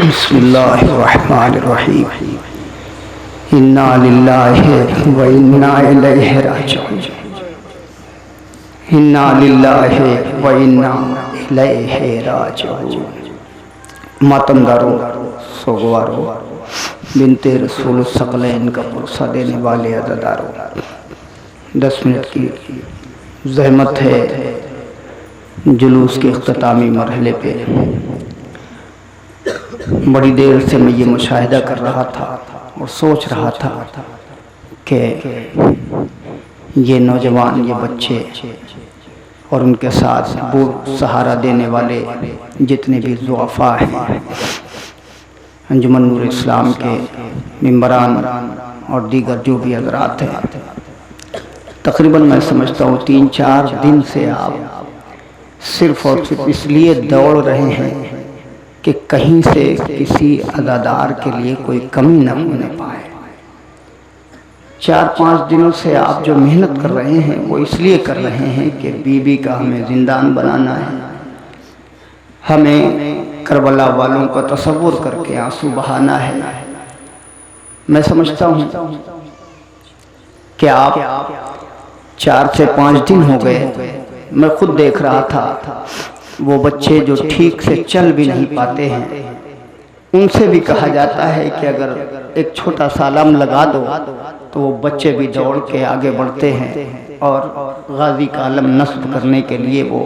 بسم اللہ الرحمن الرحیم انا للہ و انا الیہ راجعون انا للہ و انا الیہ راجعون ماتمداروں، سوگواروں، بنت رسول الثقلین کا پرسہ دینے والے عزاداروں، 10 منٹ کی زحمت ہے جلوس کے اختتامی مرحلے پہ۔ بڑی دیر سے میں یہ مشاہدہ کر رہا تھا اور سوچ رہا تھا کہ یہ نوجوان، یہ بچے اور ان کے ساتھ بوڑھ سہارا دینے والے جتنے بھی ضعفاء ہیں، انجمن نور اسلام کے ممبران اور دیگر جو بھی حضرات ہیں، تقریباً میں سمجھتا ہوں 3-4 دن سے آپ صرف اور صرف اس لیے دوڑ رہے ہیں کہ کہیں سے کسی عزادار کے لیے کوئی کمی نہ ہونے پائے۔ 4-5 دنوں سے آپ جو محنت کر رہے ہیں وہ اس لیے کر رہے ہیں کہ بی بی کا ہمیں زندان بنانا ہے، ہمیں کربلا والوں کا تصور کر کے آنسو بہانا ہے۔ میں سمجھتا ہوں کہ آپ 4 سے 5 دن ہو گئے، میں خود دیکھ رہا تھا وہ بچے جو ٹھیک سے چل بھی نہیں پاتے ہیں، ان سے بھی کہا جاتا ہے کہ اگر ایک چھوٹا سا علم لگا دو تو وہ بچے بھی دوڑ کے آگے بڑھتے ہیں اور غازی کا علم نصب کرنے کے لیے وہ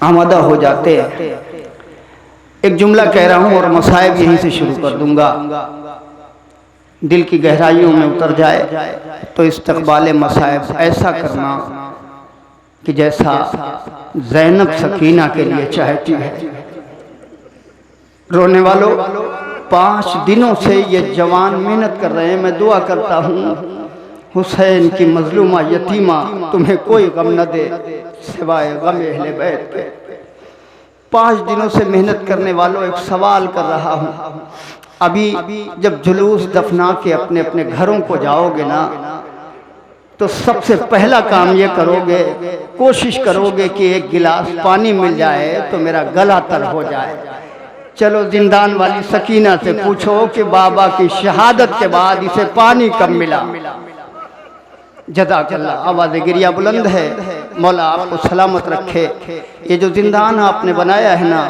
آمادہ ہو جاتے ہیں۔ ایک جملہ کہہ رہا ہوں اور مصائب یہیں سے شروع کر دوں گا، دل کی گہرائیوں میں اتر جائے تو استقبال مصائب ایسا کرنا کہ جیسا زینب سکینہ کے لیے چاہتی ہے۔ رونے والوں، 5 دنوں سے یہ جوان محنت کر رہے ہیں۔ میں دعا کرتا ہوں حسین کی مظلومہ یتیمہ تمہیں کوئی غم نہ دے سوائے غم اہل بیت کے۔ 5 دنوں سے محنت کرنے والوں، ایک سوال کر رہا ہوں، ابھی جب جلوس دفنا کے اپنے اپنے گھروں کو جاؤ گے نا تو سب سے پہلا کام یہ کرو گے، کوشش کرو گے کہ ایک گلاس پانی مل جائے تو میرا گلا تر ہو جائے۔ چلو زندان والی سکینہ سے پوچھو کہ بابا کی شہادت کے بعد اسے پانی کب ملا؟ جزاک اللہ۔ آواز گریہ بلند ہے، مولا آپ کو سلامت رکھے۔ یہ جو زندان آپ نے بنایا ہے نا،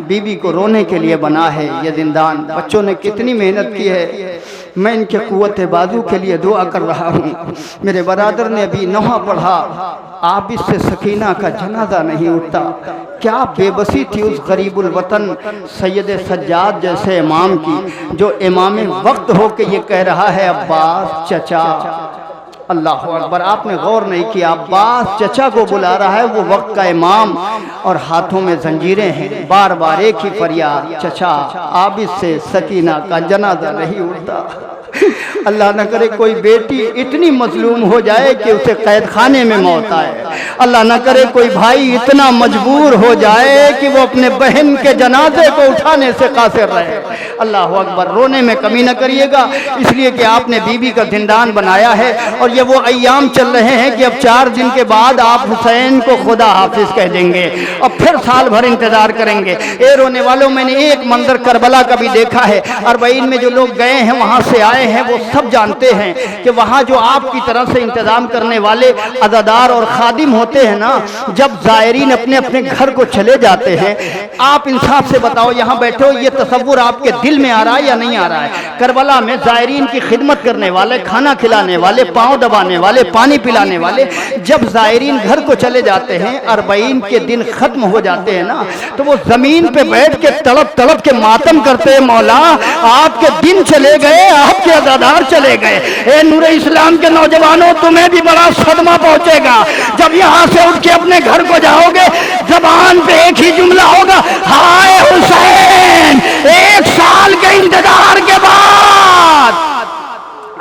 بی بی کو رونے کے لیے بنا ہے یہ زندان، بچوں نے کتنی محنت کی ہے، میں ان کے قوت بازو کے لیے دعا کر رہا ہوں۔ میرے برادر نے ابھی نوحہ پڑھا، آپ اس سے سکینہ کا جنازہ نہیں اٹھتا۔ کیا بے بسی تھی اس غریب الوطن سید سجاد جیسے امام کی، جو امام وقت ہو کے یہ کہہ رہا ہے عباس چچا۔ اللہ اکبر، آپ نے غور نہیں کیا، عباس چچا کو بلا رہا ہے وہ وقت کا امام، اور ہاتھوں میں زنجیریں ہیں، بار بار ایک ہی فریاد، چچا عابد سے سکینہ کا جنازہ نہیں اٹھتا۔ اللہ نہ کرے کوئی بیٹی اتنی مظلوم ہو جائے کہ اسے قید خانے میں موت آئے، اللہ نہ کرے کوئی بھائی اتنا مجبور ہو جائے کہ وہ اپنے بہن کے جنازے کو اٹھانے سے قاصر رہے۔ اللہ اکبر، رونے میں کمی نہ کریے گا، اس لیے کہ آپ نے بی بی کا زندان بنایا ہے، اور یہ وہ ایام چل رہے ہیں کہ اب 4 دن کے بعد آپ حسین کو خدا حافظ کہہ دیں گے اور پھر سال بھر انتظار کریں گے۔ اے رونے والوں، میں نے ایک منظر کربلا کا بھی دیکھا ہے، 40 میں جو لوگ گئے ہیں، وہاں سے آئے ہیں، وہ سب جانتے ہیں کہ وہاں جو آپ کی طرف سے انتظام کرنے والے عزادار اور خادم ہوتے ہیں نا، جب زائرین اپنے اپنے گھر کو چلے جاتے ہیں، آپ انصاف سے بتاؤ یہاں بیٹھے ہو، یہ تصور آپ کے دل میں آ رہا ہے یا نہیں آ رہا ہے؟ کربلا میں زائرین کی خدمت کرنے والے، کھانا کھلانے والے، پاؤں دبانے والے، پانی پلانے والے، جب زائرین گھر کو چلے جاتے ہیں، 40 کے دن ختم ہو جاتے ہیں نا، تو وہ زمین پہ بیٹھ کے تڑپ تڑپ کے ماتم کرتے ہیں، مولا آپ کے دن چلے گئے، آپ کے عزادار چلے گئے۔ اے نور اسلام کے نوجوانوں، تمہیں بھی بڑا صدمہ پہنچے گا جب یہاں سے اٹھ کے اپنے گھر کو جاؤ گے، زبان پہ ایک ہی جملہ ہوگا، ہائے حسین، 1 سال کے انتظار کے بعد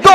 2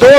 2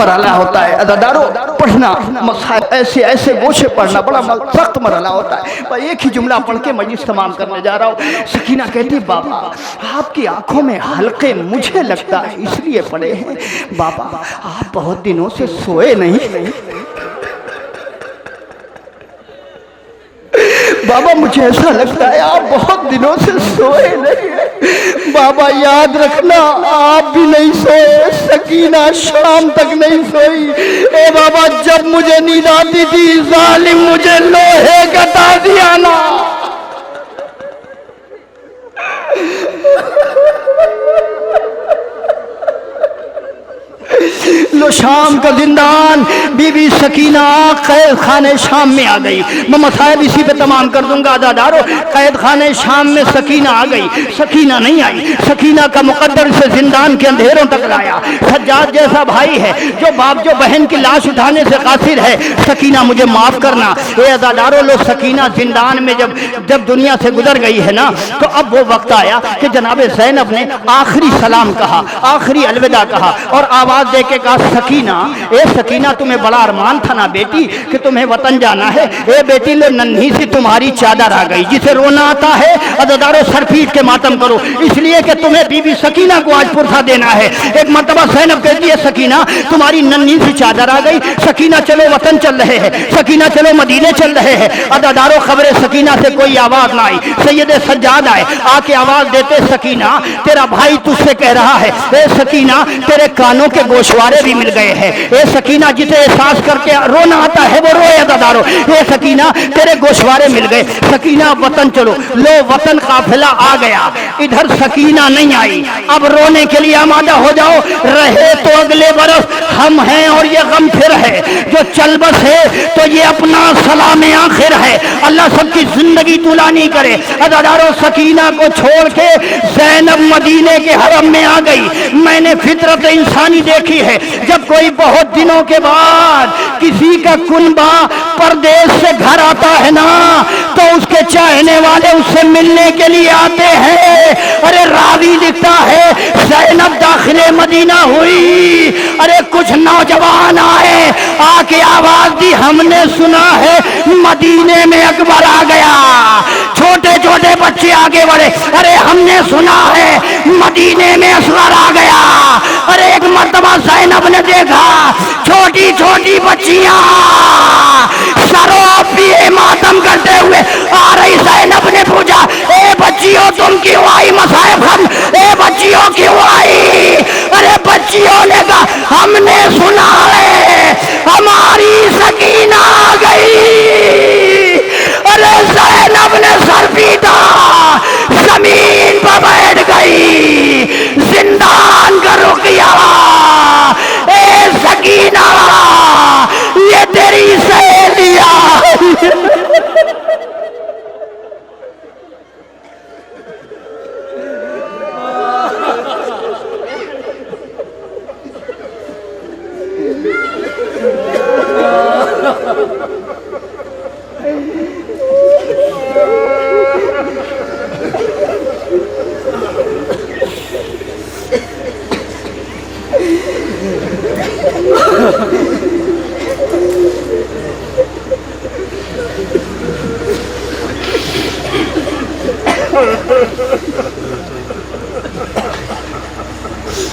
مرحلہ ہوتا ہے عزادارو، پڑھنا مصائب ایسے ایسے گوشے پڑھنا بڑا سخت مرحلہ ہوتا ہے۔ میں ایک ہی جملہ پڑھ کے مجلس تمام کرنے جا رہا ہوں۔ سکینہ کہتی بابا آپ کی آنکھوں میں حلقے مجھے لگتا ہے اس لیے پڑے ہیں، بابا آپ بہت دنوں سے سوئے نہیں، بابا مجھے ایسا لگتا ہے آپ بہت دنوں سے سوئے نہیں۔ بابا یاد رکھنا آپ بھی نہیں سوئے، سکینہ شام تک نہیں سوئی۔ اے بابا جب مجھے نیند آتی تھی ظالم مجھے لوہے کا تازیانہ، لو شام کا زندان، بی بی سکینہ قید خانے شام میں آ گئی۔ میں مصائب اسی پہ تمام کر دوں گا عزادارو۔ قید خانے شام میں سکینہ آ گئی، سکینہ نہیں آئی۔ سکینہ کا مقدر سے زندان کے اندھیروں تک لایا۔ سجاد جیسا بھائی ہے جو باپ جو بہن کی لاش اٹھانے سے قاصر ہے، سکینہ مجھے معاف کرنا۔ اے عزادارو لو سکینہ زندان میں جب دنیا سے گزر گئی ہے نا، تو اب وہ وقت آیا کہ جناب زینب نے آخری سلام کہا، آخری الوداع کہا اور آواز دے کے کہا سکینہ، اے سکینہ تمہیں بڑا ارمان تھا نا بیٹی کہ تمہیں وطن جانا ہے، اے بیٹی لو ننھی سی تمہاری چادر آ گئی، جسے رونا آتا ہے عزادارو سر پیٹ کے ماتم کرو، اس لیے کہ تمہیں بی بی سکینہ کو آج پرسا دینا ہے۔ ایک مرتبہ زینب کہتی ہے سکینہ تمہاری ننھی سی چادر آ گئی، سکینہ چلو وطن چل رہے ہیں، سکینہ چلو مدینے چل رہے ہیں۔ عزادارو خبر سکینہ سے کوئی آواز نہ آئی۔ سید سجاد آئے، آ کے آواز دیتے سکینہ تیرا بھائی تجھ سے کہہ رہا ہے، اے سکینہ تیرے کانوں کے گوشوارے بھی مل گئے ہیں، اے سکینہ جسے احساس کر کے رونا آتا ہے وہ روئے عزادارو، اے سکینہ تیرے گوشوارے مل گئے، سکینہ وطن چلو۔ لو وطن قافلہ آ گیا، ادھر سکینہ نہیں آئی، اب رونے کے لیے آمادہ ہو جاؤ، رہے تو اگلے برس ہم ہیں اور یہ غم پھر ہے، جو چل بس ہے تو یہ اپنا سلام آخر ہے، اللہ سب کی زندگی طولانی کرے۔ عزادارو سکینہ کو چھوڑ کے زینب مدینے کے حرم میں آ گئی۔ میں نے فطرت انسانی دیکھی ہے، جب کوئی بہت دنوں کے بعد کسی کا کنبہ پردیس سے گھر آتا ہے نا، تو اس کے چاہنے والے اس سے ملنے کے لیے آتے ہیں۔ ارے راوی لکھتا ہے زینب داخل مدینہ ہوئی، ارے کچھ نوجوان آئے، آ کے آواز دی ہم نے سنا ہے مدینے میں اکبر آ گیا۔ چھوٹے چھوٹے بچے آگے بڑھے، ارے ہم نے سنا ہے مدینے میں اصغر آ گیا۔ ارے ایک مرتبہ زینب نے دیکھا چھوٹی چھوٹی بچیاں سرو پیے ماتم کرتے ہوئے آ رہی۔ زینب نے پوچھا اے بچیوں تم کیوں آئی مصائب ہم، اے بچیوں کیوں آئی؟ ارے بچیوں نے کہا ہم نے سنا ہے ہماری سکینہ آ گئی۔ ارے زینب نے سر پیٹا، زمین پر بیٹھ گئی، زندان کا رخ کیا۔ اے سکینہ یہ تیری سہیلی